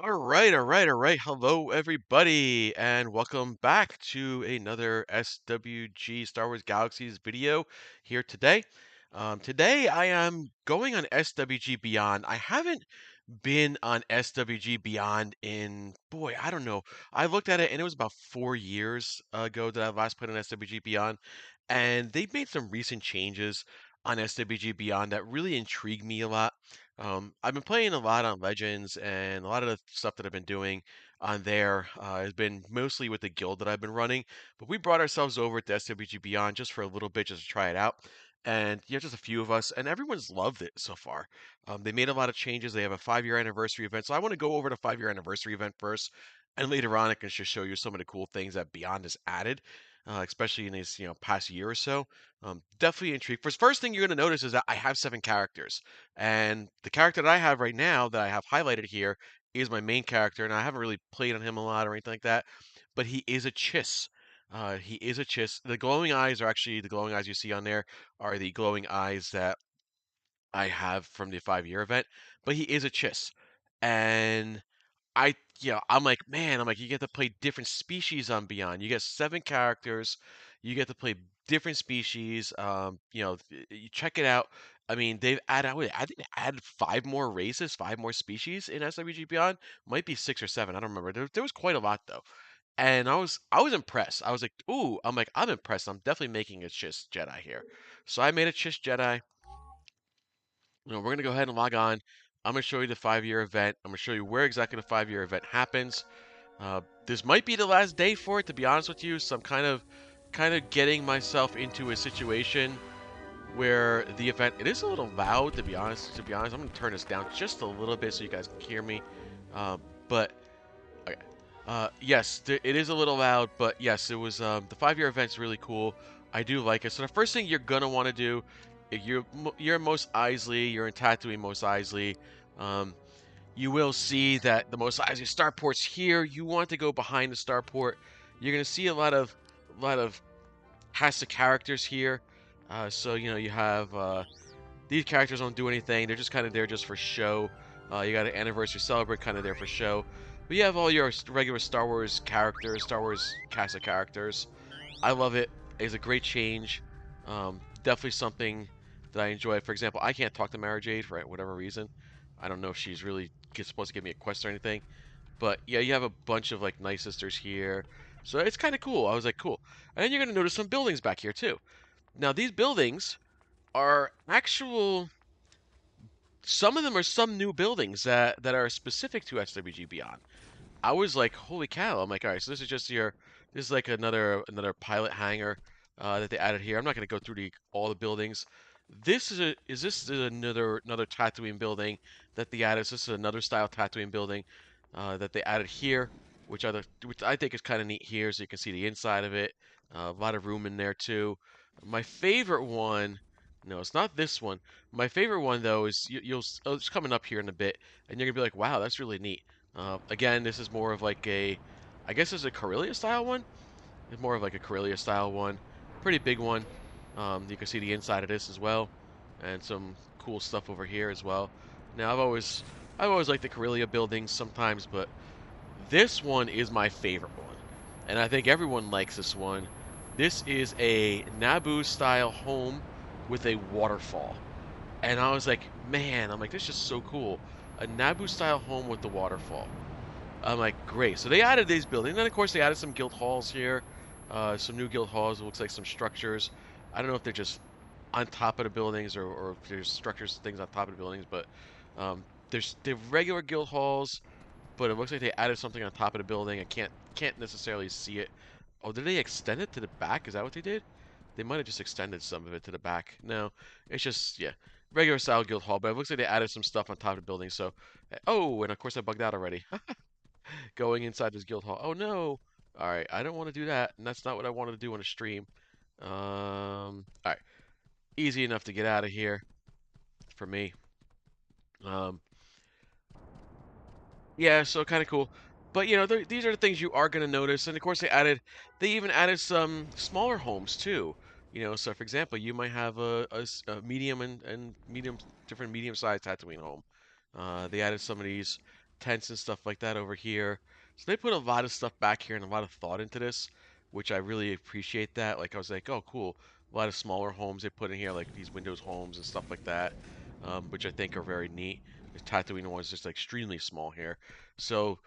All right. Hello, everybody, and welcome back to another SWG Star Wars Galaxies video here today. Today, I am going on SWG Beyond. I haven't been on SWG Beyond in, boy, I don't know. I looked at it and it was about 4 years ago that I last played on SWG Beyond, and they've made some recent changes on SWG Beyond that really intrigue me a lot. I've been playing a lot on Legends, and a lot of the stuff that I've been doing on there has been mostly with the guild that I've been running. But we brought ourselves over to SWG Beyond just for a little bit, just to try it out. And just a few of us, and everyone's loved it so far. They made a lot of changes. They have a 5-year anniversary event, so I want to go over the 5-year anniversary event first, and later on I can just show you some of the cool things that Beyond has added, especially in this past year or so. Definitely intrigued. First thing you're going to notice is that I have 7 characters. And the character that I have right now that I have highlighted here is my main character, and I haven't really played on him a lot or anything like that, but he is a Chiss. He is a Chiss. The glowing eyes are actually the glowing eyes you see on there are the glowing eyes that I have from the 5-year event, but he is a Chiss. And I'm like, man, I'm like, you get to play different species on Beyond. You get 7 characters. You get to play different species. You check it out. I mean, they've added, I think they added 5 more races, 5 more species in SWG Beyond. Might be 6 or 7. I don't remember. There was quite a lot though. And I was impressed. I was like, ooh, I'm impressed. I'm definitely making a Chiss Jedi here. So I made a Chiss Jedi. We're going to go ahead and log on. I'm going to show you the 5-year event. I'm going to show you where exactly the 5-year event happens. This might be the last day for it, to be honest with you. So I'm kind of getting myself into a situation where the event it is a little loud, to be honest. I'm going to turn this down just a little bit so you guys can hear me. But okay. Yes, it is a little loud, but yes, it was the 5-year event's really cool. I do like it. So the first thing you're gonna want to do, if you're Mos Eisley, you're in Tatooine Mos Eisley. Um, you will see that the Mos Eisley starport's here. You want to go behind the starport. You're gonna see a lot of cast of characters here. So you have these characters don't do anything. They're just kind of there just for show. You got an anniversary celebrant kind of there for show. But you have all your regular Star Wars characters, Star Wars cast of characters. I love it. It's a great change. Definitely something that I enjoy. For example, I can't talk to Mara Jade for whatever reason. I don't know if she's really supposed to give me a quest or anything. But yeah, you have a bunch of like Night Sisters here. So it's kind of cool. I was like, cool. And then you're going to notice some buildings back here too. Now, these buildings are actual some of them are some new buildings that are specific to SWG Beyond. I was like, holy cow! I'm like, all right, so this is like another pilot hangar that they added here. I'm not gonna go through all the buildings. This is another Tatooine building that they added. So this is another style Tatooine building that they added here, which I think is kind of neat here, so you can see the inside of it. A lot of room in there too. My favorite one, no, it's not this one. My favorite one though is it's coming up here in a bit, and you're gonna be like, wow, that's really neat. Again, this is more of like I guess it's a Corellia style one. It's more of like a Corellia style one. Pretty big one. You can see the inside of this as well, and some cool stuff over here as well. Now, I've always liked the Corellia buildings sometimes, but this one is my favorite one, and I think everyone likes this one. This is a Naboo style home with a waterfall. And I was like, man, I'm like, this is just so cool. A Naboo style home with the waterfall. I'm like, great. So they added these buildings. And then, of course, they added some guild halls here. Some new guild halls. It looks like some structures. I don't know if they're just on top of the buildings or if there's structures, things on top of the buildings. But there's the regular guild halls, but it looks like they added something on top of the building. I can't necessarily see it. Oh, did they extend it to the back? Is that what they did? They might have just extended some of it to the back. No, it's just, yeah, regular style guild hall. But it looks like they added some stuff on top of the building. So, oh, and of course I bugged out already. Going inside this guild hall. Oh no! All right, I don't want to do that, and that's not what I wanted to do on a stream. All right, easy enough to get out of here for me. Um, yeah, so kind of cool. But these are the things you are going to notice, and of course they even added some smaller homes too. So for example, you might have a medium and medium different medium-sized Tatooine home. They added some of these. tents and stuff like that over here. So they put a lot of stuff back here and a lot of thought into this, which I really appreciate that. Like I was like, oh, cool. A lot of smaller homes they put in here, like these Windows homes and stuff like that, which I think are very neat. The Tatooine one's just extremely small here. So,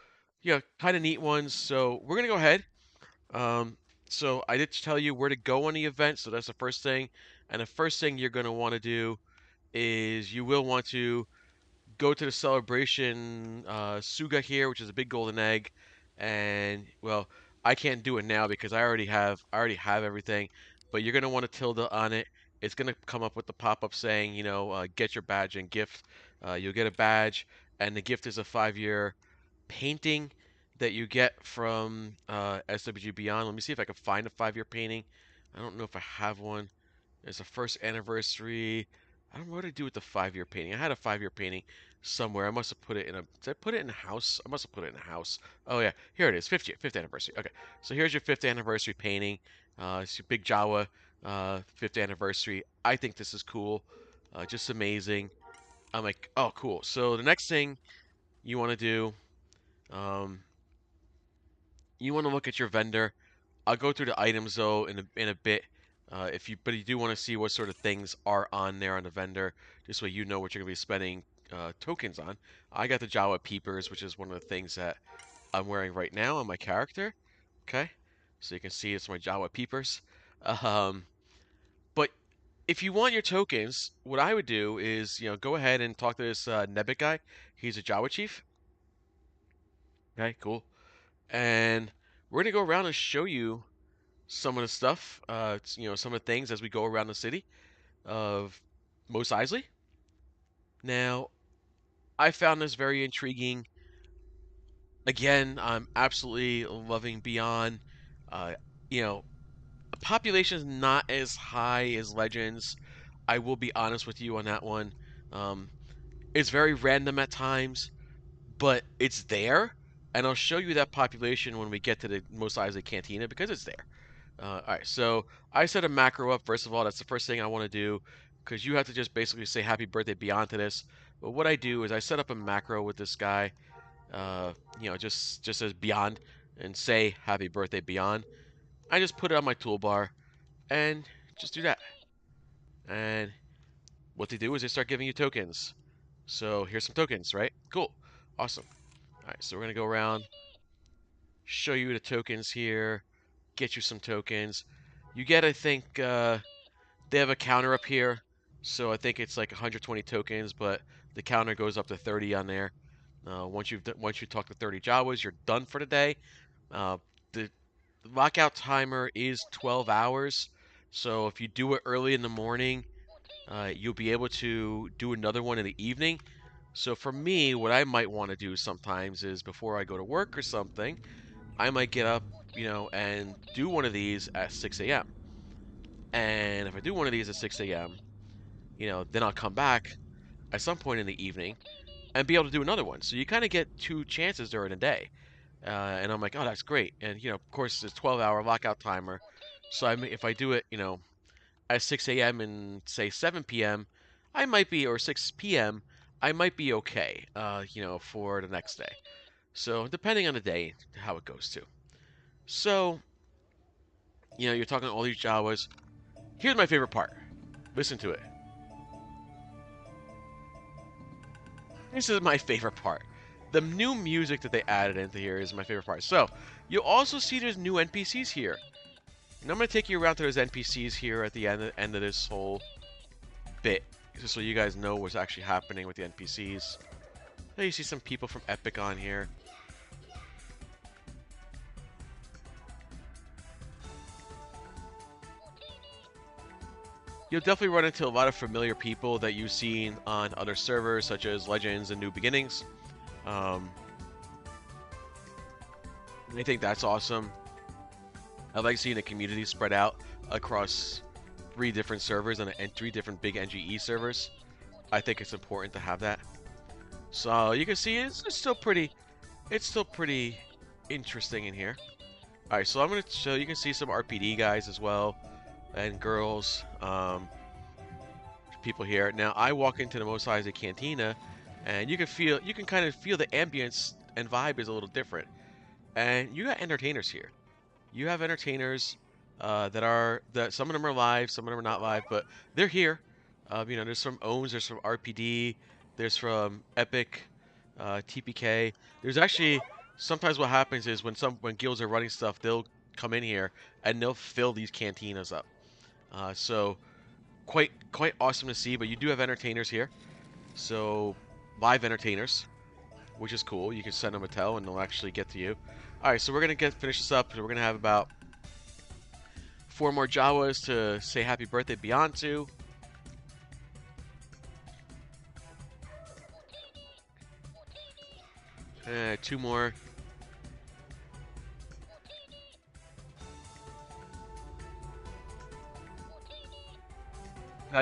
yeah, kind of neat ones. So we're gonna go ahead. Um, so I did tell you where to go on the event, so that's the first thing. And the first thing you're gonna want to do is you will want to go to the celebration Suga here, which is a big golden egg, and well, I can't do it now because I already have everything, but you're gonna want to tilde on it. It's gonna come up with the pop-up saying, get your badge and gift. You'll get a badge, and the gift is a 5-year painting that you get from SWG Beyond. Let me see if I can find a 5-year painting. I don't know if I have one. It's a first anniversary. I don't know what to do with the 5-year painting. I had a 5-year painting somewhere. I must have put it in a. Did I put it in a house? I must have put it in a house. Oh yeah, here it is. Fifth anniversary. Okay, so here's your 5th anniversary painting. It's your big Jawa 5th anniversary. I think this is cool. Just amazing. I'm like, oh cool. So the next thing you want to do, um, you want to look at your vendor. I'll go through the items though in a bit. But you do want to see what sort of things are on there on the vendor. This way you know what you're gonna be spending tokens on. I got the Jawa Peepers, which is one of the things that I'm wearing right now on my character. Okay, so you can see it's my Jawa Peepers. Um, but if you want your tokens, what I would do is go ahead and talk to this Nebbit guy. He's a Jawa chief. Okay, cool. And we're gonna go around and show you some of the stuff, some of the things as we go around the city of Mos Eisley. Now, I found this very intriguing. Again, I'm absolutely loving Beyond. Uh, you know, the population is not as high as Legends. I will be honest with you on that one. Um, it's very random at times, but it's there, and I'll show you that population when we get to the Mos Eisley Cantina because it's there. All right, so I set a macro up. First of all, that's the first thing I want to do because you have to just basically say happy birthday Beyond to this. But what I do is I set up a macro with this guy, just as Beyond and say happy birthday Beyond. I just put it on my toolbar and just do that. And what they do is they start giving you tokens. So here's some tokens, right? Cool. Awesome. All right, so we're going to go around, show you the tokens here, get you some tokens. You get, I think, they have a counter up here, so I think it's like 120 tokens, but the counter goes up to 30 on there. Once you talk to 30 Jawas, you're done for the day. The lockout timer is 12 hours, so if you do it early in the morning, you'll be able to do another one in the evening. So for me, what I might want to do sometimes is before I go to work or something, I might get up, and do one of these at 6 a.m. And if I do one of these at 6 a.m., then I'll come back at some point in the evening and be able to do another one. So you kind of get 2 chances during the day. And I'm like, oh, that's great. And, of course, it's 12-hour lockout timer. So if I do it, at 6 a.m. and say 7 p.m., I might be, or 6 p.m., I might be okay, for the next day. So depending on the day, how it goes too. So, you're talking to all these Jawas. Here's my favorite part. Listen to it. This is my favorite part. The new music that they added into here is my favorite part. So, you'll also see there's new NPCs here. And I'm going to take you around to those NPCs here at the end of this whole bit, just so you guys know what's actually happening with the NPCs. Now you see some people from Epic on here. You'll definitely run into a lot of familiar people that you've seen on other servers, such as Legends and New Beginnings. I think that's awesome. I like seeing the community spread out across 3 different servers and 3 different big NGE servers. I think it's important to have that. So you can see it's still pretty interesting in here. All right, so I'm gonna show you can see some RPD guys as well and girls, people here. Now I walk into the Mos Eisley Cantina and you can kind of feel the ambience and vibe is a little different. And you got entertainers here. You have entertainers that some of them are live, some of them are not live, but they're here. There's from Ohms, there's from RPD, there's from Epic, TPK. There's actually sometimes what happens is when guilds are running stuff, they'll come in here and they'll fill these cantinas up. So quite awesome to see. But you do have entertainers here, so live entertainers, which is cool. You can send them a tel and they'll actually get to you. All right, so we're gonna finish this up. So we're gonna have about 4 more Jawas to say happy birthday Beyond to. Two more.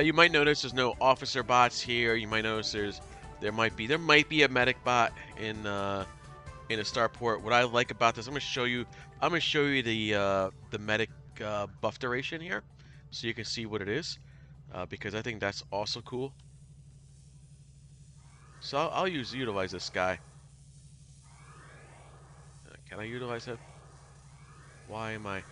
You might notice there's no officer bots here. You might notice there might be a medic bot in a starport. What I like about this, I'm gonna show you the medic buff duration here, so you can see what it is, because I think that's also cool. So I'll utilize this guy. Can I utilize him? Why am I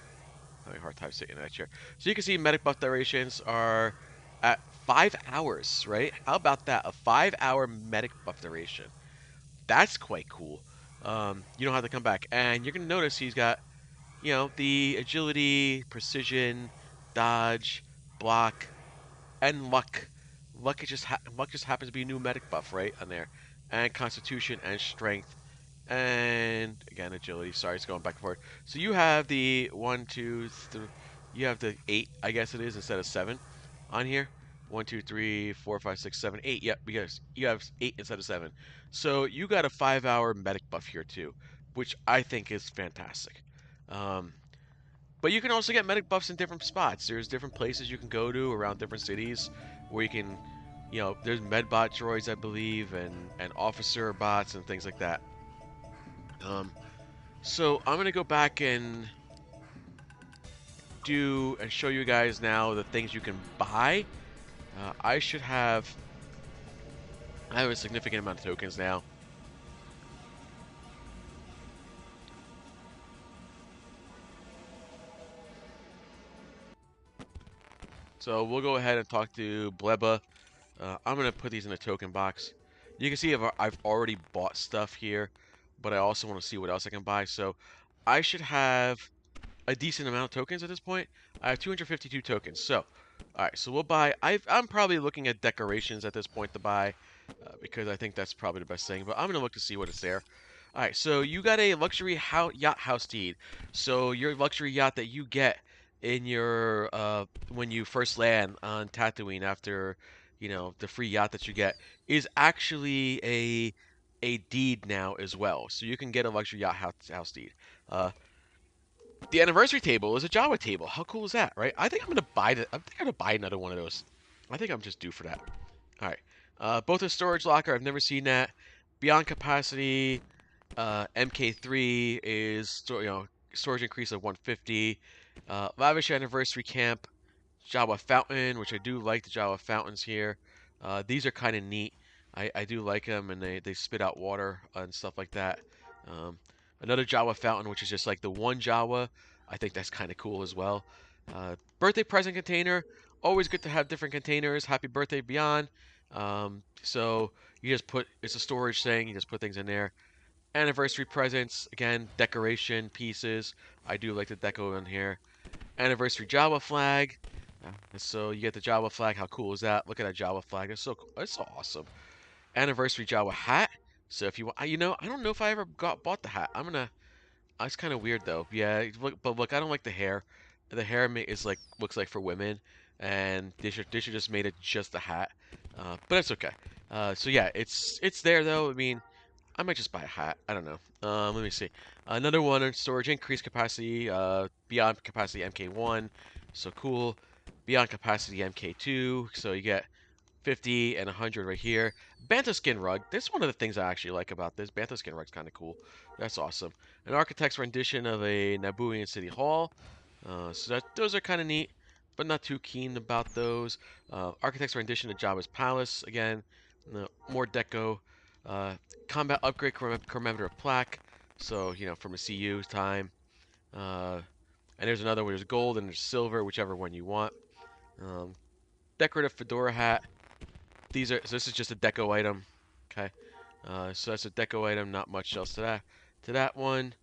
having a hard time sitting in that chair? So you can see medic buff durations are at 5 hours, right? How about that? A 5 hour medic buff duration. That's quite cool. You don't have to come back. And you're going to notice he's got, the agility, precision, dodge, block, and luck. Luck just happens to be a new medic buff, right, on there. And constitution and strength. And again, agility. Sorry, it's going back and forth. So you have the 1, 2, 3. You have the 8, I guess it is, instead of 7 on here. 1, 2, 3, 4, 5, 6, 7, 8. Yep, because you have 8 instead of 7. So you got a 5 hour medic buff here too, which I think is fantastic. Um, but you can also get medic buffs in different spots. There's different places you can go to around different cities where you can, there's medbot droids, I believe, and officer bots and things like that. Um, so I'm gonna go back and show you guys now the things you can buy. I have a significant amount of tokens now. So we'll go ahead and talk to Bleba. I'm gonna put these in a token box. You can see I've already bought stuff here, but I also want to see what else I can buy. So I should have a decent amount of tokens at this point. I have 252 tokens. So, all right, so we'll buy. I'm probably looking at decorations at this point to buy, because I think that's probably the best thing. But I'm gonna look to see what it's there. All right, so you got a luxury yacht house deed. So your luxury yacht that you get in your when you first land on Tatooine after the free yacht that you get is actually a deed now as well. So you can get a luxury yacht house deed. Uh, the anniversary table is a Jawa table. How cool is that, right? I think I'm gonna buy that. I think I'm gonna buy another one of those. I think I'm just due for that. All right. Both a storage locker. I've never seen that. Beyond capacity. MK3 is storage increase of 150. Lavish anniversary camp. Jawa fountain, which I do like the Jawa fountains here. These are kind of neat. I do like them, and they spit out water and stuff like that. Um, Another Jawa fountain, which is just like the one Jawa. I think that's kind of cool as well. Birthday present container. Always good to have different containers. Happy birthday beyond. So you just it's a storage thing. You just put things in there. Anniversary presents. Again, decoration pieces. I do like the deco in here. Anniversary Jawa flag. So you get the Jawa flag. How cool is that? Look at that Jawa flag. It's so cool. It's so awesome. Anniversary Jawa hat. So if you want, I don't know if I ever bought the hat. I'm gonna. It's kind of weird though. Yeah, but look, I don't like the hair. The hair is like looks like for women, and they should just made it just a hat. But it's okay. So yeah, it's there though. I mean, I might just buy a hat. I don't know. Let me see. Another one in storage, increased capacity, beyond capacity MK1. So cool. Beyond capacity MK2. So you get 50 and 100 right here. Bantha skin rug. This is one of the things I actually like about this. Bantha skin rug's kind of cool. That's awesome. An architect's rendition of a Nabooian City Hall. Those are kind of neat, but not too keen about those. Architect's rendition of Jabba's palace. Again, more deco. Uh, Combat upgrade commemorative plaque. So, from a CU time. Uh, and there's another one. There's gold and there's silver, whichever one you want. Um, Decorative fedora hat. So this is just a deco item. Okay. So that's a deco item. Not much else to that. To that one.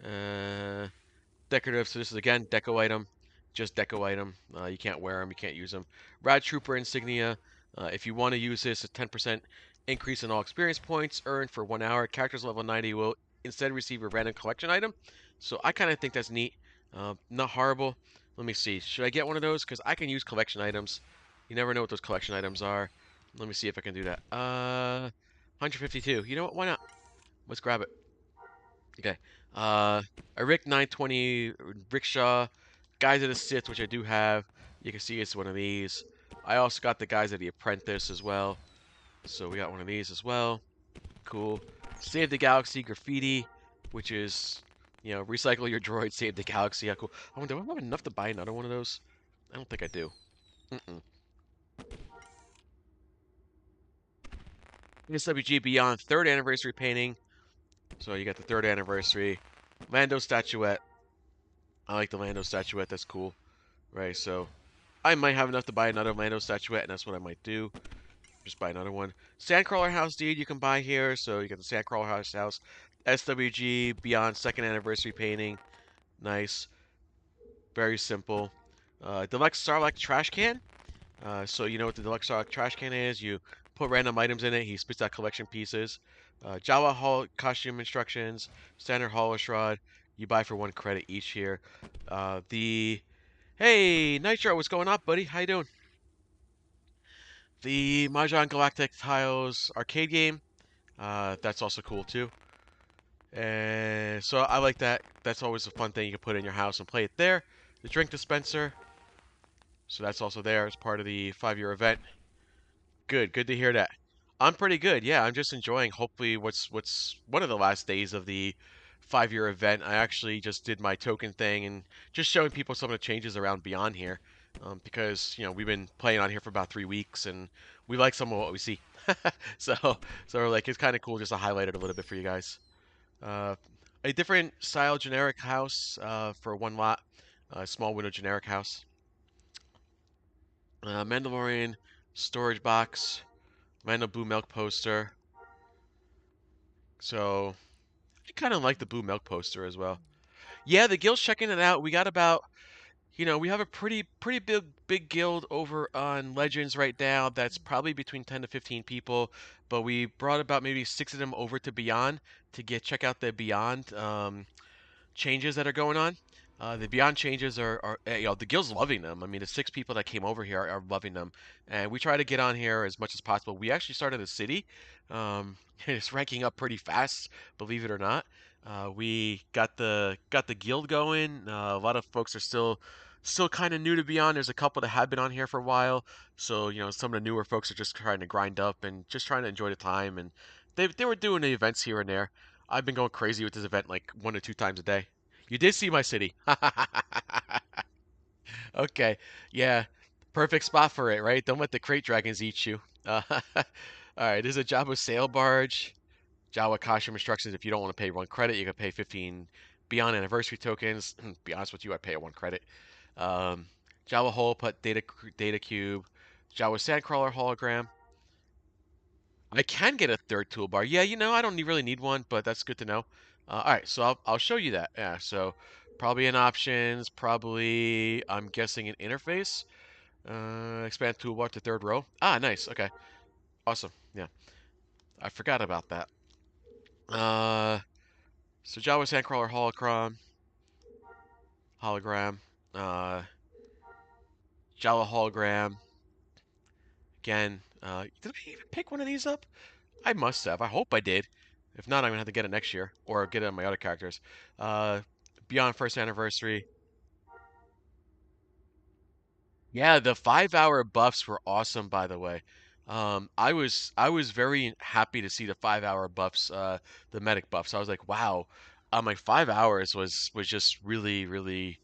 Uh, Decorative. So this is again deco item, just deco item. You can't wear them, you can't use them. Rad Trooper insignia. If you want to use this, a 10% increase in all experience points earned for 1 hour. Characters level 90 will instead receive a random collection item. So I kind of think that's neat. Not horrible. Let me see. Should I get one of those? Because I can use collection items. You never know what those collection items are. Let me see if I can do that. 152. You know what? Why not? Let's grab it. Okay. A Rick 920 rickshaw, Guys of the Sith, which I do have. You can see it's one of these. I also got the Guys of the Apprentice as well. So we got one of these as well. Cool. Save the Galaxy graffiti, which is, recycle your droid, save the galaxy. Yeah, cool. I wonder, do I have enough to buy another one of those? I don't think I do. Mm-mm. SWG Beyond 3rd anniversary painting. So you got the 3rd anniversary. Lando statuette. I like the Lando statuette. That's cool. Right, so I might have enough to buy another Lando statuette, and that's what I might do. Just buy another one. Sandcrawler House deed you can buy here. So you got the Sandcrawler House. SWG Beyond 2nd anniversary painting. Nice. Very simple. Deluxe Sarlacc trash can. So you know what the Deluxe Sarlacc trash can is. You put random items in it. He spits out collection pieces. Jawa Hall costume instructions. Standard Hall Shroud. You buy for 1 credit each here. The Hey, Nitro, what's going on, buddy? How you doing? The Mahjong Galactic Tiles arcade game. That's also cool too. And so I like that. That's always a fun thing you can put in your house and play it there. The drink dispenser. So that's also there as part of the 5-year event. Good to hear that. I'm pretty good. Yeah, I'm just enjoying. Hopefully, what's one of the last days of the 5-year event. I actually just did my token thing and just showing people some of the changes around Beyond here, because we've been playing on here for about 3 weeks and we like some of what we see. so so like it's kind of cool just to highlight it a little bit for you guys. Uh, a different style generic house for 1 lot, small window generic house. Mandalorian storage box. Mando Blue Milk poster. So I kind of like the Blue Milk poster as well. Yeah, the guild's checking it out. We got about, we have a pretty big guild over on Legends right now. That's probably between 10 to 15 people, but we brought about maybe 6 of them over to Beyond to check out the Beyond changes that are going on. The Beyond changes are the guild's loving them. I mean, the 6 people that came over here are loving them, and we try to get on here as much as possible. We actually started a city. It's ranking up pretty fast, believe it or not. We got the guild going. A lot of folks are still kind of new to Beyond. There's a couple that have been on here for a while, so some of the newer folks are just trying to grind up and just trying to enjoy the time. And they were doing the events here and there. I've been going crazy with this event like 1 or 2 times a day. You did see my city. Okay, yeah, perfect spot for it, right? Don't let the crate dragons eat you. All right, this is a Jabba sail barge. Jawa costume instructions. If you don't want to pay 1 credit, you can pay 15 Beyond anniversary tokens. Be honest with you, I'd pay 1 credit. Um, Jawa hole put data cube. Jawa sandcrawler hologram. I can get a third toolbar. Yeah, I don't really need one, but that's good to know. All right, so I'll show you that. Yeah, so probably in options, probably I'm guessing an interface. Expand toolbar to 3rd row. Ah, nice. Okay, awesome. Yeah, I forgot about that. Uh, so Java Sandcrawler hologram, uh, Java hologram. Again, did I even pick one of these up? I must have. I hope I did. If not, I'm gonna have to get it next year or get it on my other characters. Uh, Beyond 1st anniversary. Yeah, the 5-hour buffs were awesome, by the way. I was very happy to see the 5-hour buffs, the medic buffs. I was like, wow. My 5 hours was just really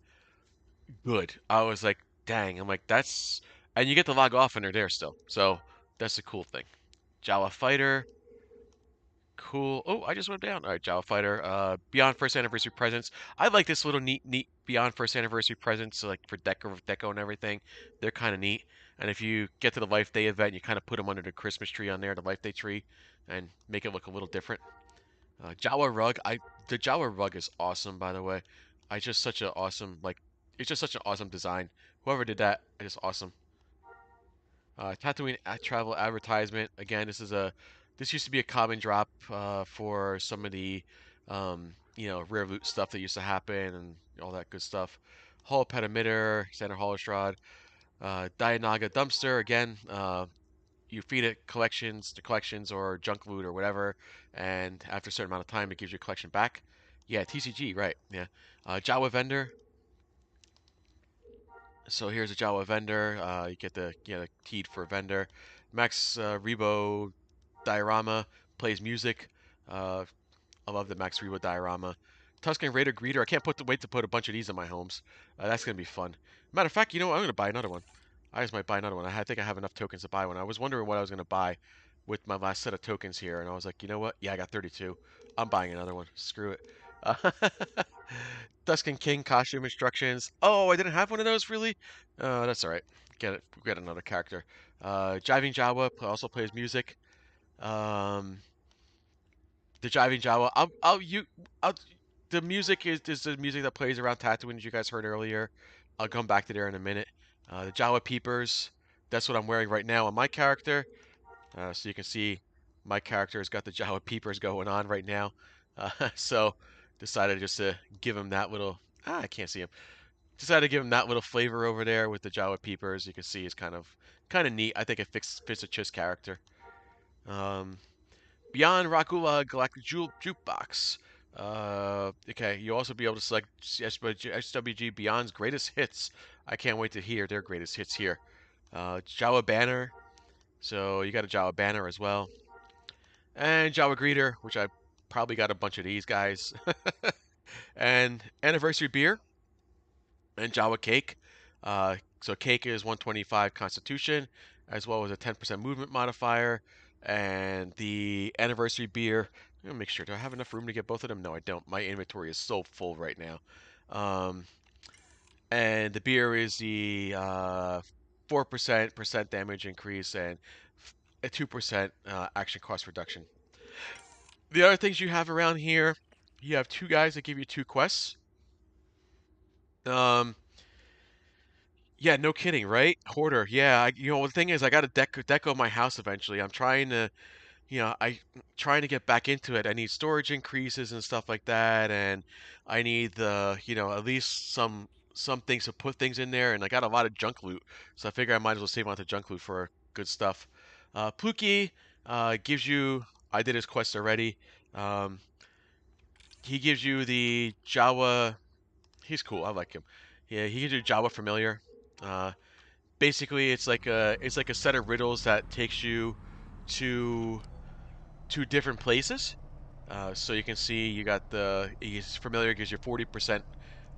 good. I was like, dang. I'm like, and you get to log off and they're there still. So that's a cool thing. Jawa fighter. Cool. Oh, I just went down. All right, Jawa Fighter. Beyond first anniversary presents. I like this little neat Beyond first anniversary presents, so like for deco and everything. They're kind of neat. And if you get to the Life Day event, you kind of put them under the Christmas tree on there, the Life Day tree, and make it look a little different. Jawa rug. The Jawa rug is awesome, by the way. I just such a awesome like. It's just such an awesome design. Whoever did that is awesome. Tatooine travel advertisement. Again, this used to be a common drop for some of the rare loot stuff that used to happen and all that good stuff. Hull pet emitter, center holostrad, Dianaga dumpster. Again, you feed it collections or junk loot or whatever, and after a certain amount of time, it gives you a collection back. Yeah, TCG, right? Yeah. Jawa vendor. So here's a Jawa vendor. You get the keyed for vendor. Max Rebo diorama plays music. Uh, I love the Max Rebo diorama. Tuscan Raider greeter. I can't wait to put a bunch of these in my homes. That's gonna be fun. Matter of fact, you know what? I'm gonna buy another one. I just might buy another one. think I have enough tokens to buy one. I was wondering what I was gonna buy with my last set of tokens here, and I was like, you know what? Yeah, I got 32. I'm buying another one. Screw it. Tuscan King costume instructions. Oh, I didn't have one of those, really? That's all right. Get it. Get another character. Jiving Jawa also plays music. Um, the Jiving Jawa. I'll, the music is the music that plays around Tatooine, as you guys heard earlier. I'll come back to there in a minute. The Jawa Peepers. That's what I'm wearing right now on my character. So you can see my character has got the Jawa Peepers going on right now. So decided just to give him that little. I can't see him. Decided to give him that little flavor over there with the Jawa Peepers. You can see it's kind of neat. I think it fits a Chiss character. Um, Beyond Rakula Galactic Jukebox. Okay, you'll also be able to select SWG Beyond's greatest hits. I can't wait to hear their greatest hits here. Jawa Banner. So you got a Jawa Banner as well. And Jawa Greeter, which I probably got a bunch of these guys. And Anniversary Beer and Jawa Cake. So Cake is 125 Constitution, as well as a 10% movement modifier. And the Anniversary Beer, I'm going to make sure, do I have enough room to get both of them? No, I don't. My inventory is so full right now. And the beer is the 4% damage increase and a 2% action cost reduction. The other things you have around here, you have two guys that give you two quests. Um, yeah, no kidding, right? Hoarder. Yeah, the thing is, I got to deco my house eventually. I'm trying to, trying to get back into it. I need storage increases and stuff like that, and I need at least some things to put things in there. And I got a lot of junk loot, so I figure I might as well save on the junk loot for good stuff. Pluki gives you. I did his quest already. Um, he gives you the Jawa. He's cool. I like him. Yeah, he gives you Jawa familiar. Uh, Basically, it's like a set of riddles that takes you to different places. So you can see you got he's familiar gives you 40%,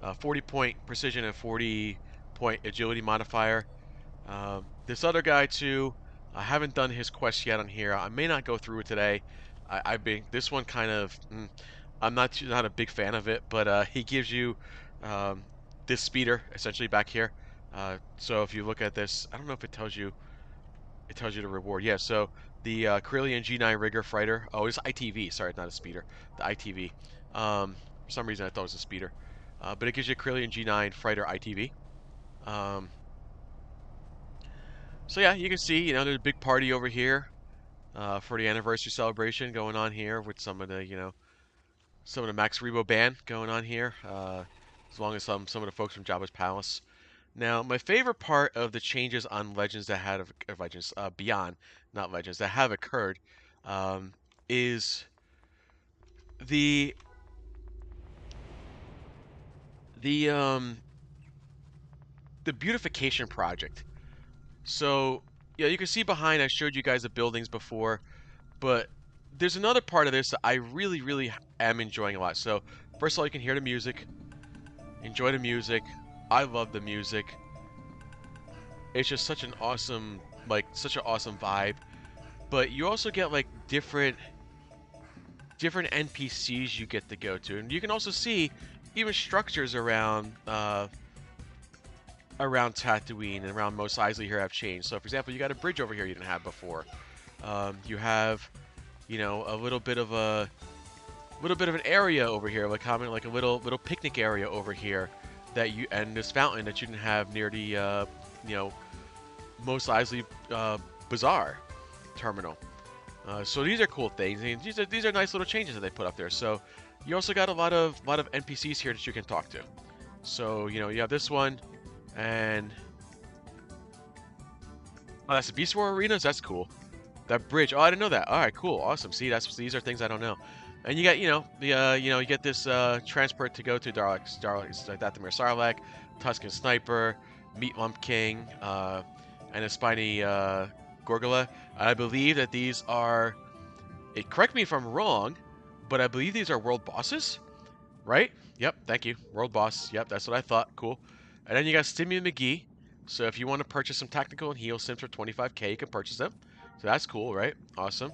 40-point precision and 40-point agility modifier. This other guy too, I haven't done his quest yet on here. I may not go through it today. I've been this one kind of. I'm not a big fan of it, but he gives you um, this speeder essentially back here. So if you look at this, I don't know if it tells you the reward. Yeah, so the Carillion G9 Rigger Fighter. Oh, it's ITV. Sorry, it's not a speeder. The ITV. For some reason, I thought it was a speeder. But it gives you a Carillion G9 Fighter ITV. Um, so yeah, you can see, there's a big party over here for the anniversary celebration going on here with some of the Max Rebo band going on here, as long as some of the folks from Jabba's Palace. Now, my favorite part of the changes on Legends that had Legends Beyond, not Legends that have occurred, is the the um, the beautification project. So, yeah, you can see behind. I showed you guys the buildings before, but there's another part of this that I really, really am enjoying a lot. So, first of all, you can hear the music. Enjoy the music. I love the music. It's just such an awesome vibe. But you also get like different different NPCs you get to go to, and you can also see even structures around around Tatooine and around Mos Eisley here have changed. So, for example, you got a bridge over here you didn't have before. You have, you know, a little bit of an area over here, like a little picnic area over here that you, and this fountain that you didn't have near the you know, Mos Eisley Bazaar terminal. So these are cool things. I mean, these are nice little changes that they put up there. So you also got a lot of NPCs here that you can talk to. So, you know, you have this one, and oh, that's the Beast War arenas. That's cool. That bridge. Oh, I didn't know that. All right, cool, awesome. See, these are things I don't know. And you got, you know, the you get this transport to go to Dathomir Sarlacc, Tusken Sniper, Meat Lump King, and a spiny Gorgula. I believe that these are. Correct me if I'm wrong, but I believe these are world bosses, right? Yep, thank you. World boss. Yep, that's what I thought. Cool. And then you got Stimulant McGee. So if you want to purchase some tactical and heal sims for 25k, you can purchase them. So that's cool, right? Awesome.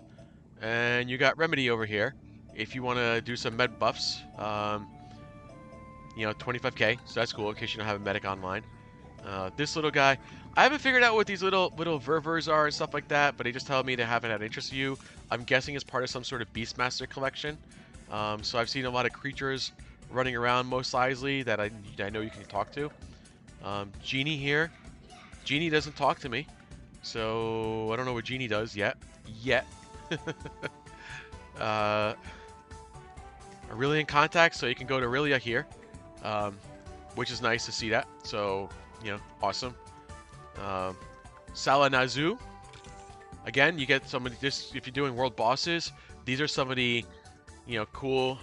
And you got Remedy over here. If you want to do some med buffs, you know, 25k. So that's cool in case you don't have a medic online. This little guy, I haven't figured out what these little ververs are and stuff like that, but they just tell me they haven't had interest in you. I'm guessing it's part of some sort of Beastmaster collection. So I've seen a lot of creatures running around Mos Eisley that I know you can talk to. Genie here. Genie doesn't talk to me, so I don't know what Genie does yet. Aurelian Contact, so you can go to Aurelia here, which is nice to see that. So, you know, awesome. Sala Nazu. Again, you get some of this if you're doing world bosses. These are some of the, you know, cool.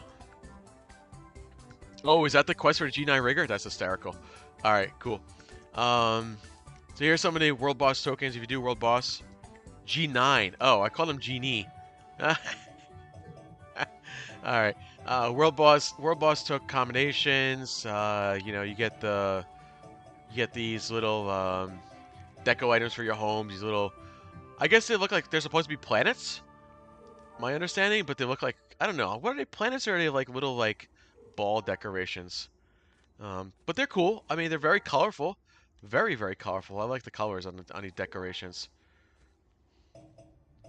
Oh, is that the quest for the G9 Rigger? That's hysterical. All right, cool. So here's some of the world boss tokens. If you do world boss, G9. Oh, I call them Genie. All right. World boss took combinations. You know, you get these little deco items for your home. These little, I guess they look like they're supposed to be planets. My understanding, but they look like, I don't know. What are they, planets, or are they like little like ball decorations? But they're cool. I mean, they're very colorful. Very, very colorful. I like the colors on these decorations.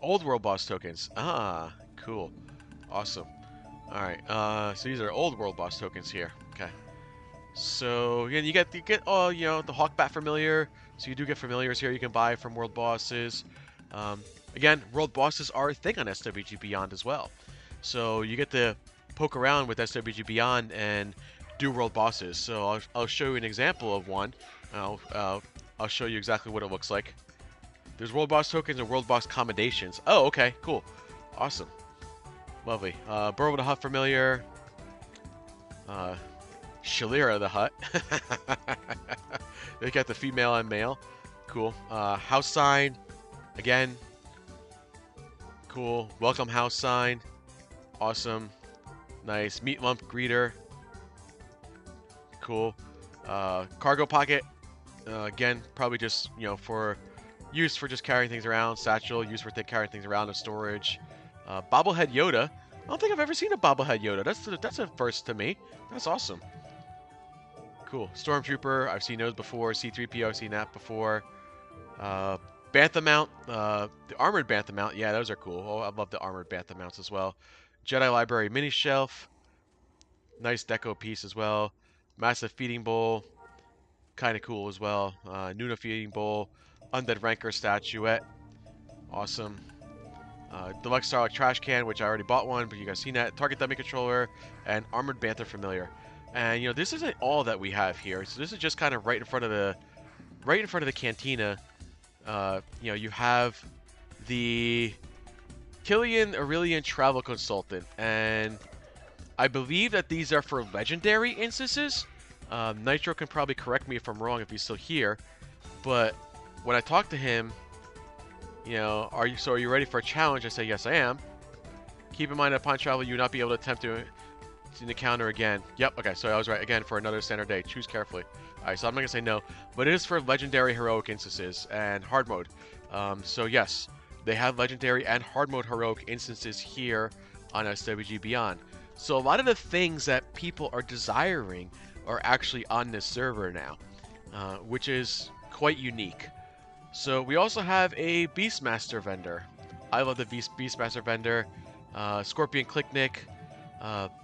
Old world boss tokens. Ah, cool. Awesome. Alright, so these are old world boss tokens here. Okay. So, again, you get oh, you know, the Hawkbat familiar. So you do get familiars here you can buy from world bosses. Again, world bosses are a thing on SWG Beyond as well. So you get to poke around with SWG Beyond and do world bosses. So I'll show you an example of one. I'll show you exactly what it looks like. There's world boss tokens and world boss commendations. Oh, okay, cool. Awesome. Lovely. Burrow the Hut familiar. Shalira the Hut. They got the female and male. Cool. House sign. Again. Cool. Welcome house sign. Awesome. Nice. Meat lump greeter. Cool. Cargo pocket. Again, probably just, you know, for use for just carrying things around. Satchel, used for carrying things around in storage. Bobblehead Yoda. I don't think I've ever seen a bobblehead Yoda. That's a first to me. That's awesome. Cool. Stormtrooper. I've seen those before. C-3PO. I've seen that before. Bantha mount. The armored Bantha mount. Yeah, those are cool. Oh, I love the armored Bantha mounts as well. Jedi Library mini shelf. Nice deco piece as well. Massive feeding bowl. Kind of cool as well. Nuna feeding bowl. Undead Rancor statuette. Awesome. Deluxe Starlight trash can, which I already bought one, but you guys seen that. Target dummy controller and armored Bantha familiar. And you know, this isn't all that we have here. So this is just kind of right in front of the cantina. You know, you have the Killian Aurelian Travel Consultant, and I believe that these are for legendary instances. Nitro can probably correct me if I'm wrong if he's still here, but when I talk to him, you know, are you ready for a challenge? I say, yes, I am. Keep in mind that upon travel, you will not be able to attempt to encounter again. Yep, okay, so I was right. Again, for another standard day. Choose carefully. Alright, so I'm not going to say no, but it is for legendary heroic instances and hard mode. So yes, they have legendary and hard mode heroic instances here on SWG Beyond. So a lot of the things that people are desiring are actually on this server now, which is quite unique. So we also have a Beastmaster vendor. I love the Beastmaster vendor. Scorpion Clicknick,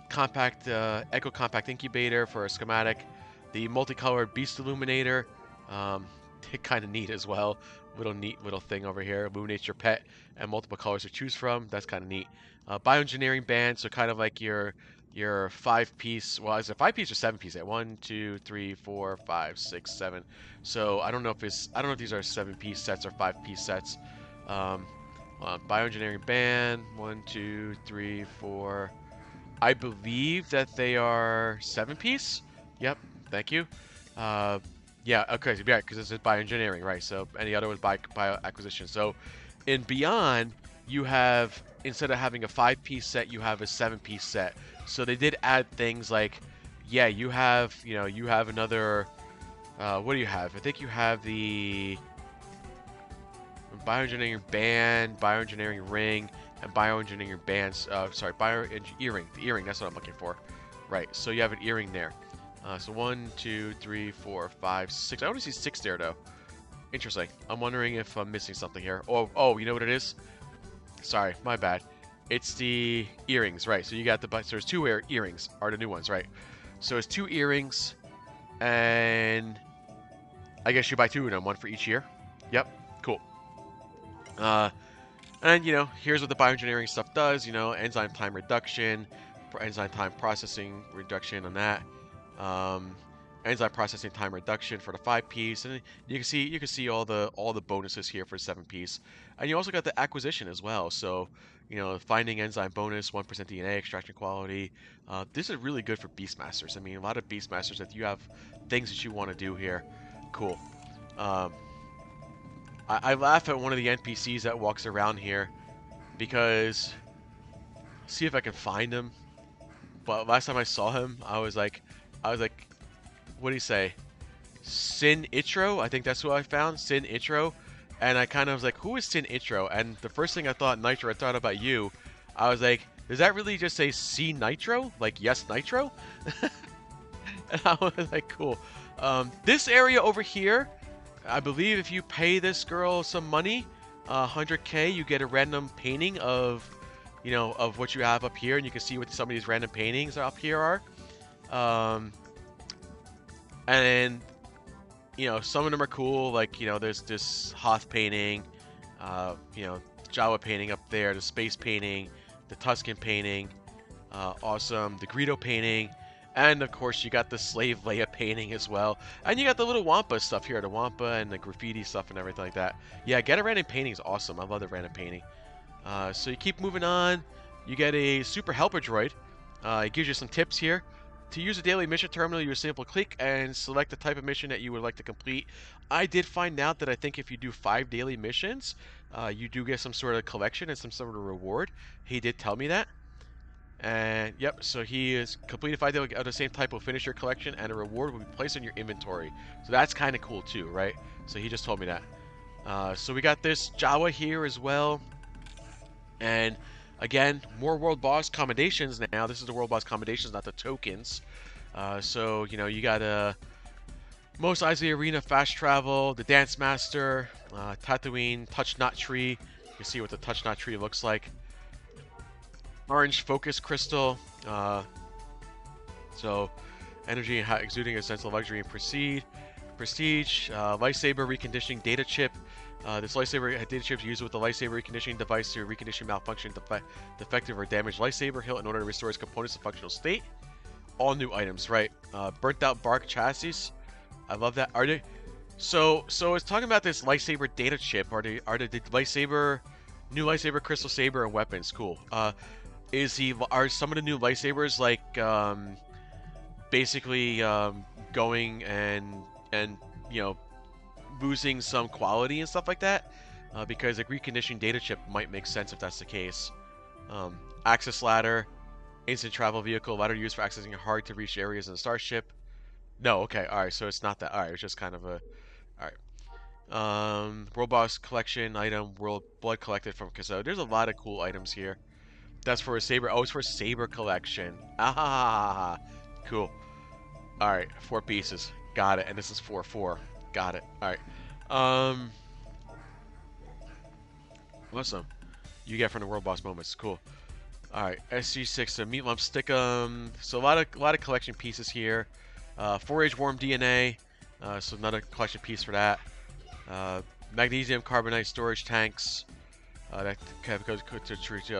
compact Echo Compact Incubator for a schematic, the multicolored Beast Illuminator, um, kind of neat as well. Neat little thing over here. Illuminates your pet and multiple colors to choose from. That's kind of neat. Bioengineering band, so kind of like your 5-piece. Well, is it 5-piece or 7-piece? At 1, 2, 3, 4, 5, 6, 7. So I don't know if these are 7-piece sets or 5-piece sets. Um, Bioengineering band, 1, 2, 3, 4. I believe that they are 7-piece. Yep, thank you. Uh, yeah, okay, so yeah, because this is bioengineering, right? So any other was bio acquisition. So in Beyond, you have, instead of having a 5-piece set, you have a 7-piece set. So they did add things like, yeah, you have another. What do you have? I think you have the bioengineering band, bioengineering ring, and bioengineering bands. Sorry, earring. The earring. That's what I'm looking for. Right. So you have an earring there. So 1, 2, 3, 4, 5, 6. I only see 6 there though. Interesting. I'm wondering if I'm missing something here. Oh, you know what it is? Sorry, my bad. It's the earrings, right? So you got the so there's 2 earrings are the new ones, right? So it's 2 earrings, and I guess you buy 2 of them, one for each year. Yep, cool. And here's what the bioengineering stuff does. Enzyme time reduction, enzyme time processing reduction on that. Um, Enzyme processing time reduction for the 5-piece, and you can see all the bonuses here for 7-piece. And you also got the acquisition as well. So finding enzyme bonus, 1% DNA extraction quality. This is really good for Beastmasters. I mean, a lot of Beastmasters, if you have things that you want to do here, cool. Um, I laugh at one of the NPCs that walks around here because, see if I can find him. But last time I saw him, I was like, what do you say? Sin Itro? I think that's who I found. Sin Itro. And I kind of was like, who is Sin Itro? And the first thing I thought, Nitro, I thought about you. I was like, does that really just say C Nitro? Like, yes, Nitro? And I was like, cool. This area over here, I believe if you pay this girl some money, 100K, you get a random painting of, of what you have up here, and you can see what some of these random paintings up here are. And some of them are cool, like, there's this Hoth painting, Jawa painting up there, the space painting, the Tuscan painting, awesome, the Greedo painting, and of course you got the Slave Leia painting as well, and you got the little Wampa stuff here, the Wampa and the graffiti stuff and everything like that. Yeah, get a random painting is awesome. I love the random painting. So you keep moving on. You get a Super Helper Droid. It gives you some tips here. To use a daily mission terminal, you simply click and select the type of mission that you would like to complete. I did find out that I think if you do 5 daily missions, you do get some sort of collection and some sort of reward. He did tell me that. And yep, so he is completed 5 daily of the same type will finish your collection, and a reward will be placed in your inventory. So that's kind of cool too, right? So he just told me that. So we got this Jawa here as well. And again, more world boss commendations now. This is the world boss commendations, not the tokens. So, you got Mos Eisley Arena Fast Travel, the Dance Master, Tatooine Touch Knot Tree. You can see what the Touch Knot Tree looks like. Orange Focus Crystal. So, energy exuding a sense of luxury and prestige. Lightsaber reconditioning data chip. This lightsaber data chip is used with the lightsaber reconditioning device to recondition malfunction, defective, or damaged lightsaber hilt in order to restore its components to functional state. All new items, right? Burnt out bark chassis. I love that. Are they? So it's talking about this lightsaber data chip. Are the lightsaber, new lightsaber crystal saber and weapons? Cool. Are some of the new lightsabers like basically going and losing some quality and stuff like that? Because a reconditioned data chip might make sense if that's the case. Access ladder, instant travel vehicle, ladder used for accessing hard to reach areas in the starship. No, okay, alright, so it's not that. Alright, it's just kind of a. Alright. World Boss collection item, world blood collected from Kazo. There's a lot of cool items here. That's for a Saber. Oh, it's for Saber collection. Ah, cool. All right, 4 pieces. Got it. And this is 4/4. Got it. All right. Um, awesome. You get from the World Boss moments. Cool. All right, SG6, so Meat Lump Stickum. So a lot of collection pieces here. 4-Age Warm DNA. So another collection piece for that. Magnesium carbonate storage tanks. That goes to treat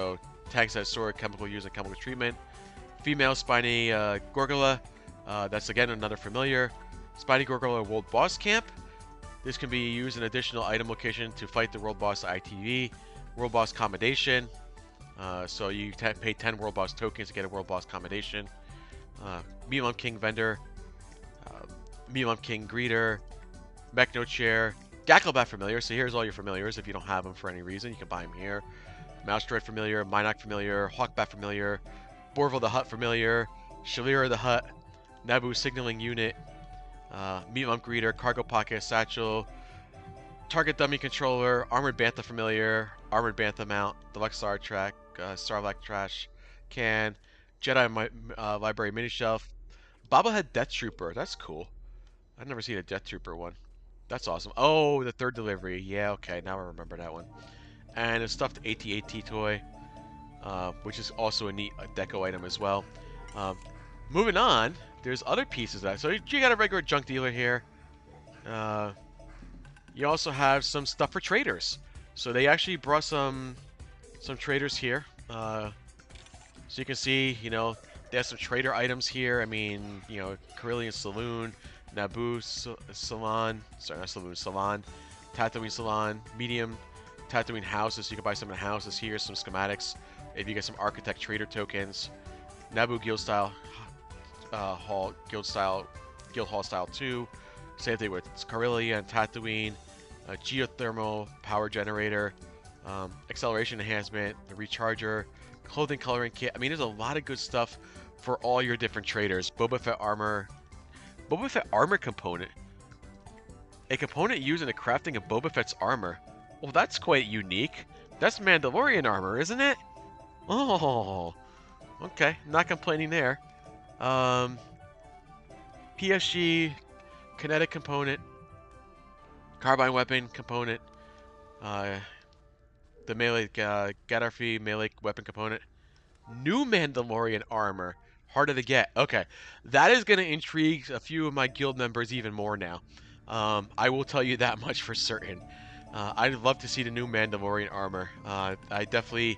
tanks that store chemical use and chemical treatment. Female spiny Gorgola. That's again another familiar. Spiny Gorgola World Boss Camp. This can be used in additional item location to fight the World Boss ITV. World Boss Commendation. So you pay 10 World Boss tokens to get a World Boss Commendation. Meat Lump King Vendor. Meat Lump King Greeter. Mechno Chair. Gacklebat Familiar. So here's all your familiars. If you don't have them for any reason, you can buy them here. Mouse Droid Familiar. Minoc Familiar. Hawkbat Familiar. Borville the Hut Familiar. Shalira the Hut. Naboo Signaling Unit. Meat Lump Greeter. Cargo Pocket Satchel. Target Dummy Controller. Armored Bantha Familiar. Armored Bantha Mount. Deluxe Star Track. Sarlacc Trash Can. Jedi Library Mini Shelf. Bobblehead Death Trooper. That's cool. I've never seen a Death Trooper one. That's awesome. Oh, the third delivery. Yeah, okay. Now I remember that one. And a stuffed AT-AT toy, which is also a neat deco item as well. Moving on, there's other pieces of that. So you got a regular junk dealer here. You also have some stuff for traders. So they actually brought some traders here. So you can see, they have some trader items here. I mean, Carillion Saloon, Naboo Salon, sorry, not Saloon, Salon, Tatooine Salon, medium Tatooine houses. So you can buy some of the houses here, some schematics. If you get some Architect Trader tokens, Naboo Guild Style Hall, Guild Hall Style 2. Same thing with Carillion and Tatooine, Geothermal Power Generator, Acceleration Enhancement, the Recharger, Clothing Coloring Kit. I mean, there's a lot of good stuff for all your different traders. Boba Fett armor component. A component used in the crafting of Boba Fett's armor. Well, that's quite unique. That's Mandalorian armor, isn't it? Oh, okay. Not complaining there. PSG kinetic component, carbine weapon component, the melee Gaddafi melee weapon component, new Mandalorian armor. Harder to get. Okay, that is going to intrigue a few of my guild members even more now. I will tell you that much for certain. I'd love to see the new Mandalorian armor. I definitely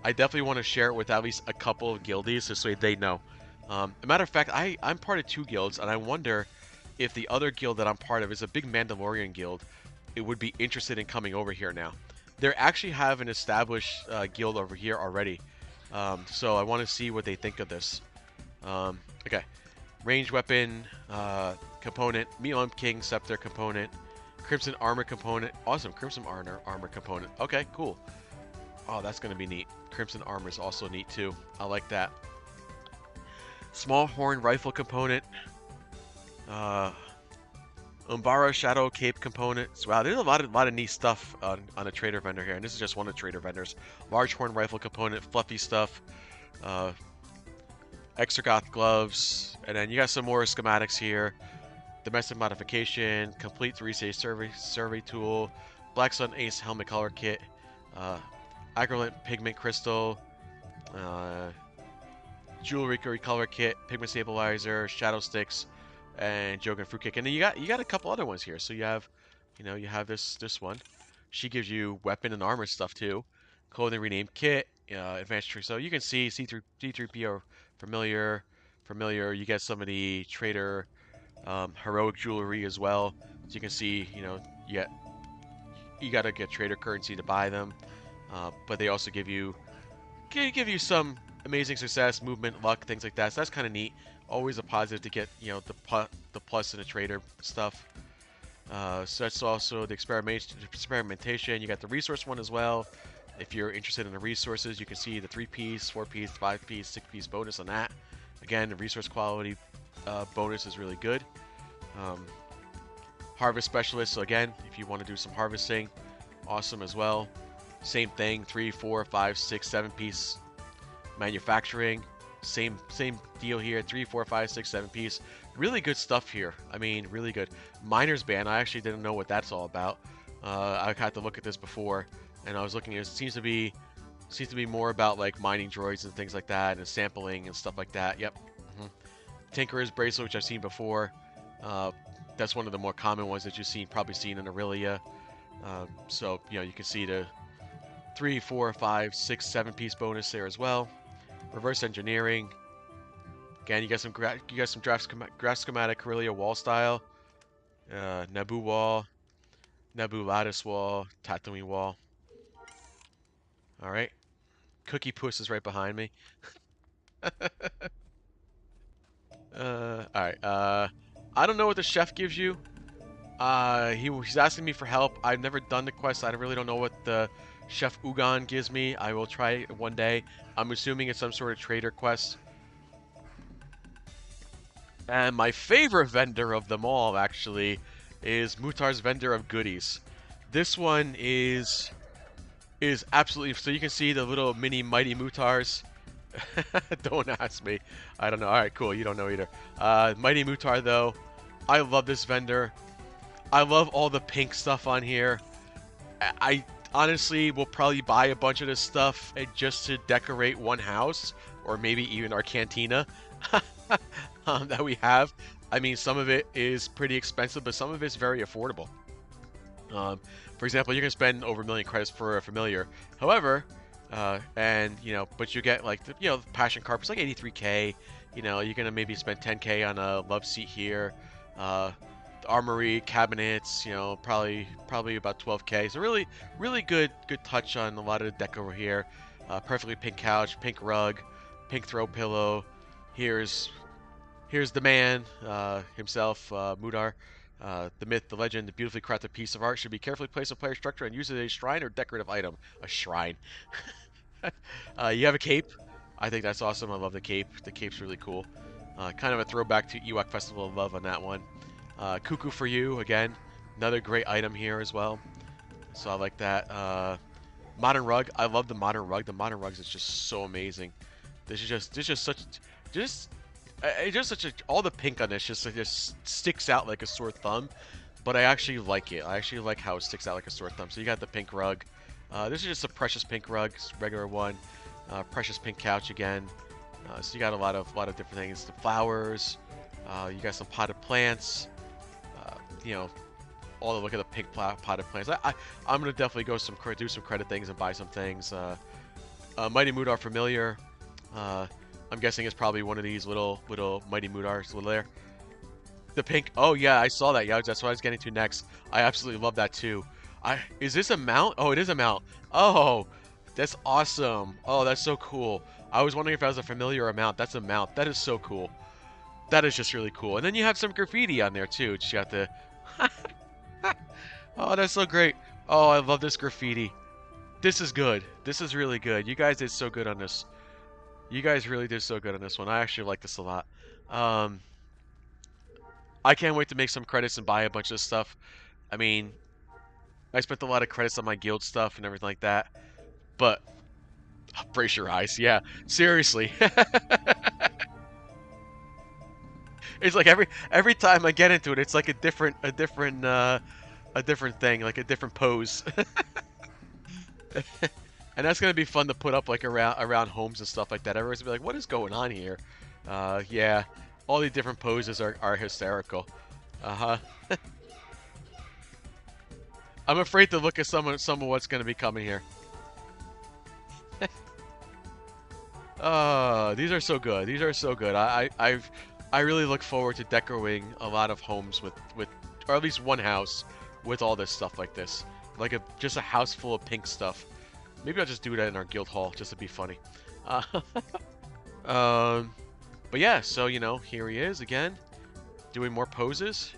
want to share it with at least a couple of guildies so they know. A matter of fact, I'm part of 2 guilds, and I wonder if the other guild that I'm part of is a big Mandalorian guild. It would be interested in coming over here now. They actually have an established guild over here already. So I want to see what they think of this. Okay, ranged weapon component, Meat Lump King Scepter component, Crimson Armor component. Awesome, Crimson Armor component. Okay, cool. Oh, that's going to be neat. Crimson Armor is also neat too. I like that. Small Horn Rifle component. Umbara Shadow Cape components. Wow, there's a lot of neat stuff on a trader vendor here, and this is just one of the trader vendors. Large Horn Rifle component, fluffy stuff. Extragoth gloves, and then you got some more schematics here. Domestic modification, complete 3-stage survey tool, Black Sun Ace helmet color kit, Agrolent pigment crystal, jewelry color kit, pigment stabilizer, shadow sticks, and Jogan fruitcake. And then you got a couple other ones here. So you have, you have this one. She gives you weapon and armor stuff too. Clothing rename kit, advanced tree. So you can see C3PO familiar. You get some of the trader heroic jewelry as well. So you can see, you gotta get trader currency to buy them. But they also give you some amazing success, movement, luck, things like that. So that's kind of neat. Always a positive to get, the plus in the trader stuff. So that's also the experimentation. You got the resource one as well. If you're interested in the resources, you can see the 3-piece, 4-piece, 5-piece, 6-piece bonus on that. Again, the resource quality bonus is really good. Harvest specialist. So again, if you want to do some harvesting, awesome as well. Same thing, 3, 4, 5, 6, 7-piece Manufacturing, same deal here. 3, 4, 5, 6, 7 piece. Really good stuff here. I mean, really good. Miner's Band. I actually didn't know what that's all about. I had to look at this before, and I was looking. It seems to be more about like mining droids and things like that, and sampling and stuff like that. Yep. Tinkerer's Bracelet, which I've seen before. Uh, that's one of the more common ones that you've probably seen in Aurelia. So you can see the 3, 4, 5, 6, 7 piece bonus there as well. Reverse engineering. Again, you got some draft schematic Aurelia wall style. Naboo wall, Naboo lattice wall, Tatooine wall. All right. Cookie Puss is right behind me. All right. I don't know what the chef gives you. He's asking me for help. I've never done the quest. I really don't know what the Chef Ugan gives me. I will try it one day. I'm assuming it's some sort of trader quest. And my favorite vendor of them all, actually, is Mutar's Vendor of Goodies. This one is absolutely... So you can see the little mini Mighty Mutars. Don't ask me. I don't know. Alright, cool. You don't know either. Mighty Mutar, though. I love this vendor. I love all the pink stuff on here. I honestly will probably buy a bunch of this stuff just to decorate one house, or maybe even our cantina that we have. I mean, some of it is pretty expensive, but some of it's very affordable. For example, you're gonna spend over 1 million credits for a familiar. However, but you get like the passion carpets like 83k. You're gonna maybe spend 10k on a love seat here. The armory cabinets, probably about 12k. So really good touch on a lot of the deck over here. Perfectly pink couch, pink rug, pink throw pillow. Here's the man himself, Mudar. The myth, the legend, the beautifully crafted piece of art should be carefully placed in player structure and used as a shrine or decorative item. A shrine. You have a cape. I think that's awesome. I love the cape. The cape's really cool. Kind of a throwback to Ewok Festival of Love on that one. Cuckoo for you, again. Another great item here as well. So I like that. Modern rug. I love the modern rug. The modern rugs is just so amazing. This is just such a, all the pink on this just sticks out like a sore thumb. But I actually like it. I actually like how it sticks out like a sore thumb. So you got the pink rug. This is just a precious pink rug, regular one. Precious pink couch again. So you got a lot of different things. The flowers. You got some potted plants. All the look at the pink potted plants. I'm gonna definitely do some credit things and buy some things. Mighty Mudar familiar. I'm guessing it's probably one of these little Mighty Mudars little there. The pink. Oh yeah, I saw that. Yeah, that's what I was getting to next. I absolutely love that too. Is this a mount? Oh, it is a mount. Oh, that's awesome. Oh, that's so cool. I was wondering if that was a familiar or a mount. That's a mount. That is so cool. That is just really cool. And then you have some graffiti on there too. Just got the. Oh, that's so great. Oh, I love this graffiti. This is good. This is really good. You guys did so good on this. You guys really did so good on this one. I actually like this a lot. I can't wait to make some credits and buy a bunch of stuff. I mean, I spent a lot of credits on my guild stuff and everything like that. But brace your eyes. Yeah, seriously. It's like every time I get into it, it's like a different thing, like a different pose. And that's gonna be fun to put up like around homes and stuff like that. Everyone's gonna be like, "What is going on here?" Yeah, all the different poses are hysterical. Uh-huh. I'm afraid to look at some of what's gonna be coming here. These are so good. These are so good. I really look forward to decorating a lot of homes with or at least one house with all this stuff like this. Like just a house full of pink stuff. Maybe I'll just do that in our guild hall just to be funny. But yeah, so here he is again, doing more poses.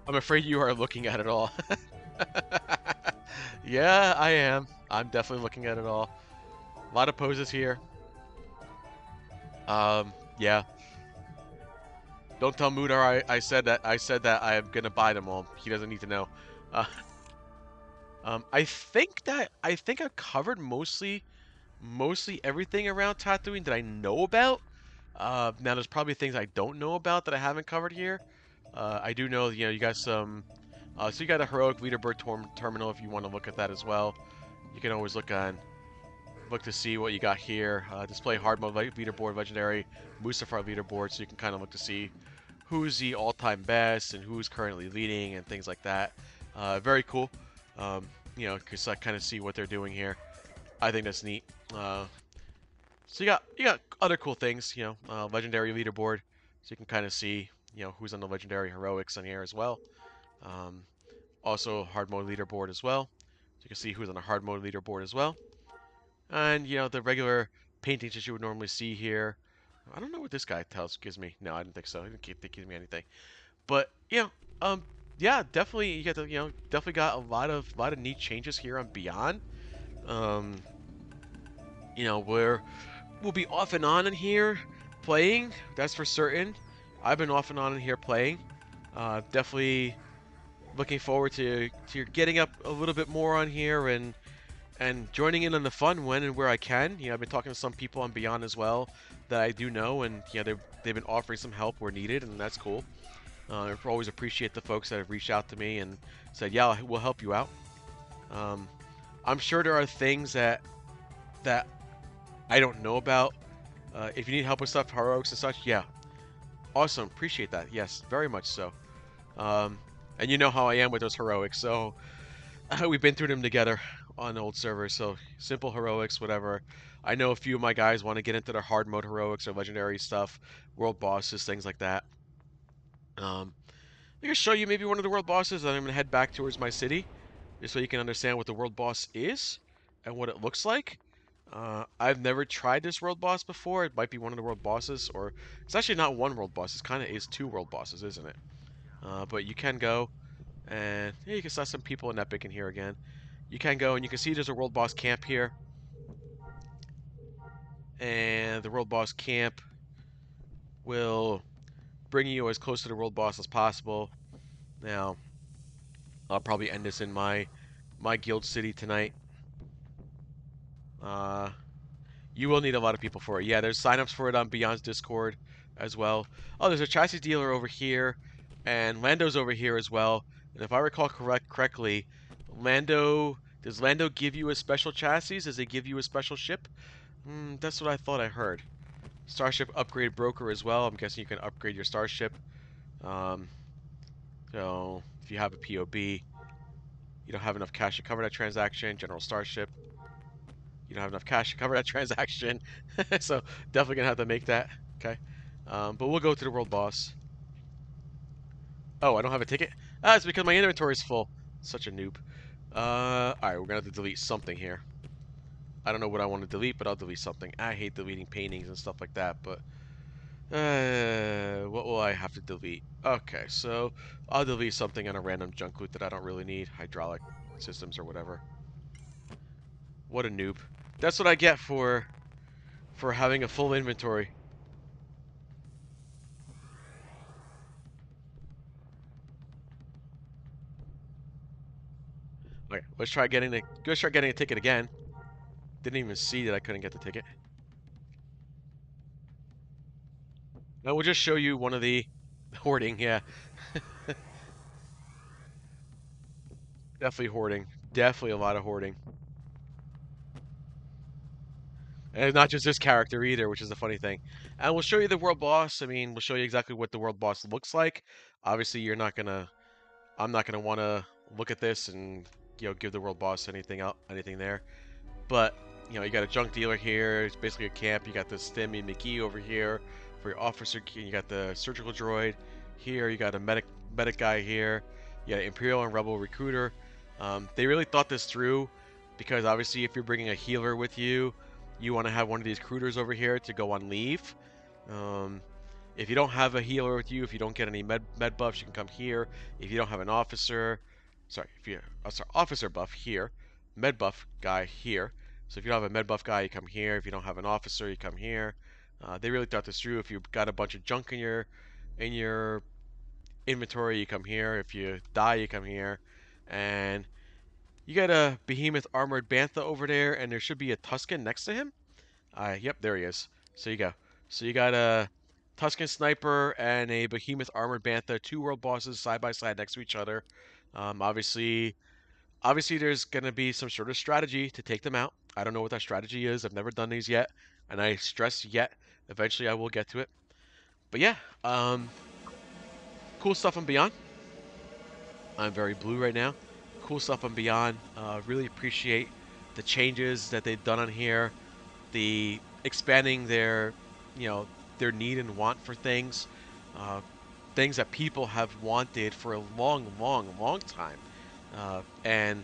I'm afraid you are looking at it all. Yeah, I am. I'm definitely looking at it all. A lot of poses here. Yeah. Don't tell Mudar I said that I'm gonna buy them all. He doesn't need to know. I think I covered mostly everything around Tatooine that I know about. Now there's probably things I don't know about that I haven't covered here. I do know, you got some. So you got a heroic leaderboard terminal if you want to look at that as well. You can always look to see what you got here. Display hard mode leaderboard, legendary Mustafar leaderboard, so you can kind of look to see who's the all-time best and who's currently leading and things like that. Very cool. Um, because I kind of see what they're doing here. I think that's neat. So you got other cool things, legendary leaderboard, so you can kind of see who's on the legendary heroics on here as well. Um, Also hard mode leaderboard as well, so you can see who's on the hard mode leaderboard as well. And the regular paintings that you would normally see here. I don't know what this guy gives me. No, I didn't think so. He didn't give me anything. But yeah, definitely you got definitely got a lot of neat changes here on Beyond. Um, where we'll be off and on in here playing. That's for certain. I've been off and on in here playing. Definitely looking forward to getting up a little bit more on here and joining in on the fun when and where I can. I've been talking to some people on Beyond as well that I do know, and they've been offering some help where needed, and that's cool. I always appreciate the folks that have reached out to me and said, "Yeah, we'll help you out." Um, I'm sure there are things that I don't know about. If you need help with stuff, heroics and such, yeah, awesome, appreciate that. Yes, very much so. Um, and you know how I am with those heroics, so we've been through them together on old servers. So simple heroics, whatever. I know a few of my guys want to get into their hard mode heroics or legendary stuff, world bosses, things like that. I can show you maybe one of the world bosses, and I'm gonna head back towards my city, just so you can understand what the world boss is and what it looks like. I've never tried this world boss before. It might be one of the world bosses, or it's actually not one world boss. It's kind of is two world bosses, isn't it? But you can go and yeah, you can saw some people in Epic in here again. You can go and you can see there's a world boss camp here, and the world boss camp will bring you as close to the world boss as possible. Now, I'll probably end this in my guild city tonight. Uh, you will need a lot of people for it. Yeah, there's signups for it on Beyond's Discord as well. Oh, there's a chassis dealer over here, and Lando's over here as well. And if I recall correctly, does Lando give you a special chassis? Does he give you a special ship? That's what I thought I heard. Starship upgrade broker as well. I'm guessing you can upgrade your starship. Um, so if you have a POB, you don't have enough cash to cover that transaction. General starship, you don't have enough cash to cover that transaction. So definitely gonna have to make that. Okay. But we'll go to the world boss. Oh, I don't have a ticket? Ah, it's because my inventory is full. Such a noob. Alright, we're gonna have to delete something here. I don't know what I want to delete, but I'll delete something. I hate deleting paintings and stuff like that, but what will I have to delete? Okay, so I'll delete something on a random junk loot that I don't really need. Hydraulic systems or whatever. What a noob. That's what I get for having a full inventory. Okay, let's try getting a ticket again. Didn't even see that I couldn't get the ticket. Now we'll just show you one of the hoarding, yeah. Definitely hoarding. Definitely a lot of hoarding. And not just this character either, which is the funny thing. And we'll show you the world boss. I mean, we'll show you exactly what the world boss looks like. Obviously, I'm not gonna want to look at this and give the world boss anything there. But you got a junk dealer here. It's basically a camp. You got the Stimmy McGee over here for your officer. You got the surgical droid here. You got a medic guy here. You got Imperial and Rebel recruiter. They really thought this through because obviously, if you're bringing a healer with you, you want to have one of these recruiters over here to go on leave. Um, if you don't have a healer with you, if you don't get any med buffs, you can come here. If you don't have an officer, sorry, if you officer buff here, med buff guy here. So if you don't have a med buff guy, you come here. If you don't have an officer, you come here. They really thought this through. If you've got a bunch of junk in your inventory, you come here. If you die, you come here. And You got a Behemoth Armored Bantha over there, and there should be a Tusken next to him. Yep, there he is. So you go. So you got a Tusken Sniper and a Behemoth Armored Bantha, two world bosses side by side next to each other. Obviously, there's gonna be some sort of strategy to take them out. I don't know what that strategy is. I've never done these yet, and I stress yet. Eventually, I will get to it. But yeah, cool stuff on Beyond. I'm very blue right now. Cool stuff on Beyond. Really appreciate the changes that they've done on here. The expanding their, you know, their need and want for things, uh, things that people have wanted for a long, long, long time. And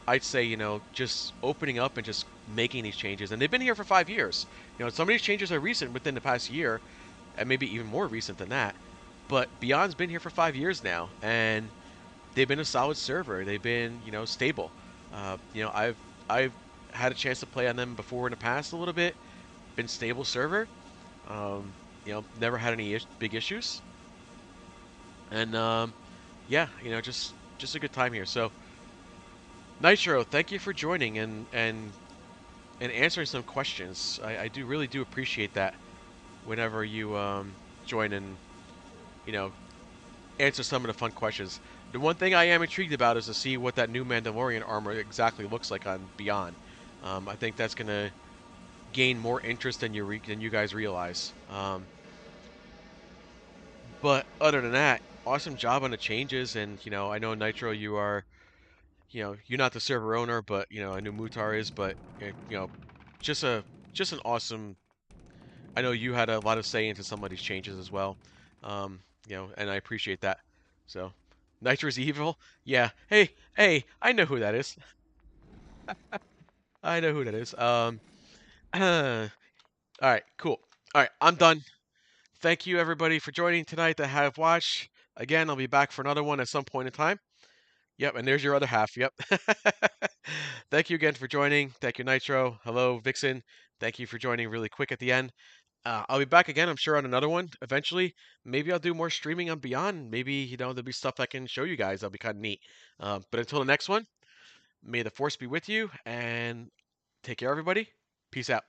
I'd say, just opening up and just making these changes. And they've been here for 5 years. Some of these changes are recent within the past year, and maybe even more recent than that. But Beyond's been here for 5 years now, and they've been a solid server. They've been, stable. I've had a chance to play on them before in the past a little bit. Been stable server. Never had any big issues. And yeah, just a good time here. So Nitro, thank you for joining and answering some questions. I do really do appreciate that whenever you join and you know answer some of the fun questions. The one thing I am intrigued about is to see what that new Mandalorian armor exactly looks like on Beyond. I think that's gonna gain more interest than you guys realize. But other than that, awesome job on the changes. And I know Nitro, you're not the server owner, but I know Mutar is. But just a just an awesome. I know you had a lot of say into some of these changes as well. And I appreciate that. So, Nitro's evil. Yeah. Hey, hey, I know who that is. I know who that is. All right, cool. All right, I'm done. Thank you everybody for joining tonight that have watched. Again, I'll be back for another one at some point in time. Yep, and there's your other half. Yep. Thank you again for joining. Thank you, Nitro. Hello, Vixen. Thank you for joining really quick at the end. I'll be back again, I'm sure, on another one eventually. Maybe I'll do more streaming on Beyond. Maybe, there'll be stuff I can show you guys. That'll be kind of neat. But until the next one, may the force be with you and take care, everybody. Peace out.